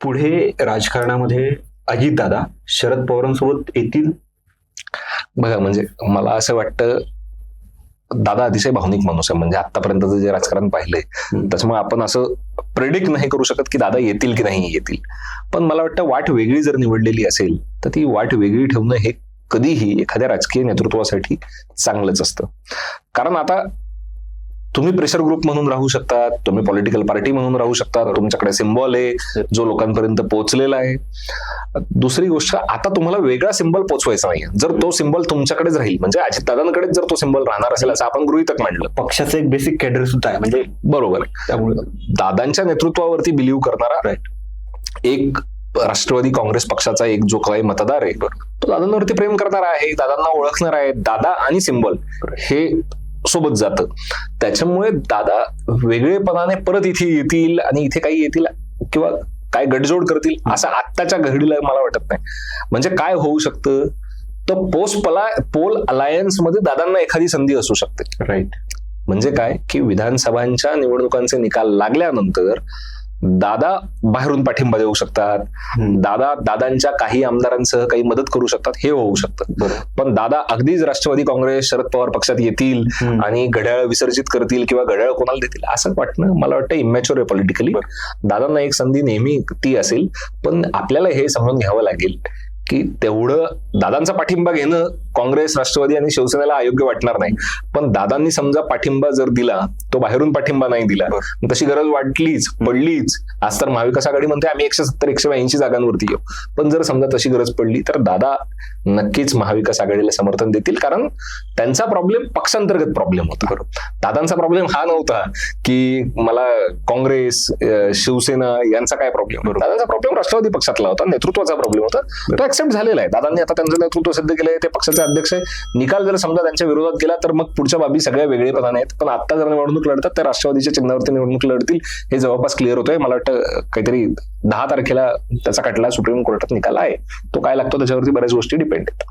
पुढे राजकारणामध्ये अजितदादा शरद पवारांसोबत येतील? बघा, म्हणजे मला असं वाटतं, दादा अतिशय भावनिक माणूस आहे. म्हणजे आतापर्यंतचं जे राजकारण पाहिलंय त्याच्यामुळे आपण असं प्रेडिक्ट नाही करू शकत की दादा येतील की नाही येतील. पण मला वाटतं वाट वेगळी जर निवडलेली असेल तर ती वाट वेगळी ठेवणं हे कधीही एखाद्या राजकीय नेतृत्वासाठी चांगलंच असतं. कारण आता तुम्ही प्रेशर ग्रुप म्हणून राहू शकता, तुम्ही पॉलिटिकल पार्टी म्हणून राहू शकता, तुमच्याकडे सिम्बॉल आहे जो लोकांपर्यंत पोहोचलेला आहे. दुसरी गोष्ट, आता तुम्हाला वेगळा सिम्बॉल पोहोचवायचा नाही. जर तो सिम्बॉल तुमच्याकडेच राहील, म्हणजे अजितदादांकडेच जर तो सिम्बॉल राहणार असेल असं आपण गृहीतक मांडलं, पक्षाचं एक बेसिक कॅडर सुद्धा आहे, म्हणजे बरोबर आहे. त्यामुळे दादांच्या नेतृत्वावरती बिलीव्ह करणारा एक राष्ट्रवादी काँग्रेस पक्षाचा एक जो काही मतदार आहे तो दादांवरती प्रेम करणारा आहे, दादांना ओळखणार आहे. दादा आणि सिम्बॉल हे सोबत जातं. त्याच्यामुळे दादा वेगळेपणाने परत इथे येतील आणि इथे काही येतील किंवा काय गडजोड करतील असं आत्ताच्या घडीला मला वाटत नाही. म्हणजे काय होऊ शकतं, तर पोल अलायन्स मध्ये दादांना एखादी संधी असू शकते. राईट. म्हणजे काय की विधानसभांच्या निवडणुकांचे निकाल लागल्यानंतर दादा बाहेरून पाठिंबा देऊ शकतात, दादांच्या काही आमदारांसह काही मदत करू शकतात, हे होऊ शकतं. पण दादा अगदीच राष्ट्रवादी काँग्रेस शरद पवार पक्षात येतील आणि घड्याळ विसर्जित करतील किंवा घड्याळ कोणाला देतील असं वाटणं मला वाटतं इमॅच्युअर आहे पॉलिटिकली. दादांना एक संधी नेहमी ती असेल, पण आपल्याला हे समजून घ्यावं लागेल की तेवढं दादांचा पाठिंबा घेणं काँग्रेस, राष्ट्रवादी आणि शिवसेनेला अयोग्य वाटणार नाही. पण दादांनी समजा पाठिंबा जर दिला, तो बाहेरून पाठिंबा नाही दिला, तशी गरज वाटलीच पडलीच, आज तर महाविकास आघाडी म्हणते आम्ही 170-182 जागांवरती येऊ, पण जर समजा तशी गरज पडली तर दादा नक्कीच महाविकास आघाडीला समर्थन देतील. कारण त्यांचा प्रॉब्लेम पक्षांतर्गत प्रॉब्लेम होता. दादांचा प्रॉब्लेम हा नव्हता की मला काँग्रेस, शिवसेना यांचा काय प्रॉब्लेम. दादांचा प्रॉब्लेम राष्ट्रवादी पक्षातला होता, नेतृत्वाचा प्रॉब्लेम होता. तो ऍक्सेप्ट झालेला आहे. दादांनी आता त्यांचं नेतृत्व सिद्ध केलंय, ते पक्षाचे अध्यक्ष आहे. निकाल जर समजा त्यांच्या विरोधात गेला तर मग पुढच्या बाबी सगळ्या वेगळेपणाने आहेत. पण आता जर निवडणूक लढतात तर राष्ट्रवादीच्या चिन्हावरती निवडणूक लढतील हे जवळपास क्लिअर होतोय. मला वाटतं काहीतरी 10 तारखेला त्याचा खटला सुप्रीम कोर्टात निकाल आहे. तो काय लागतो त्याच्यावरती बऱ्याच गोष्टी डिपेंड आहेत.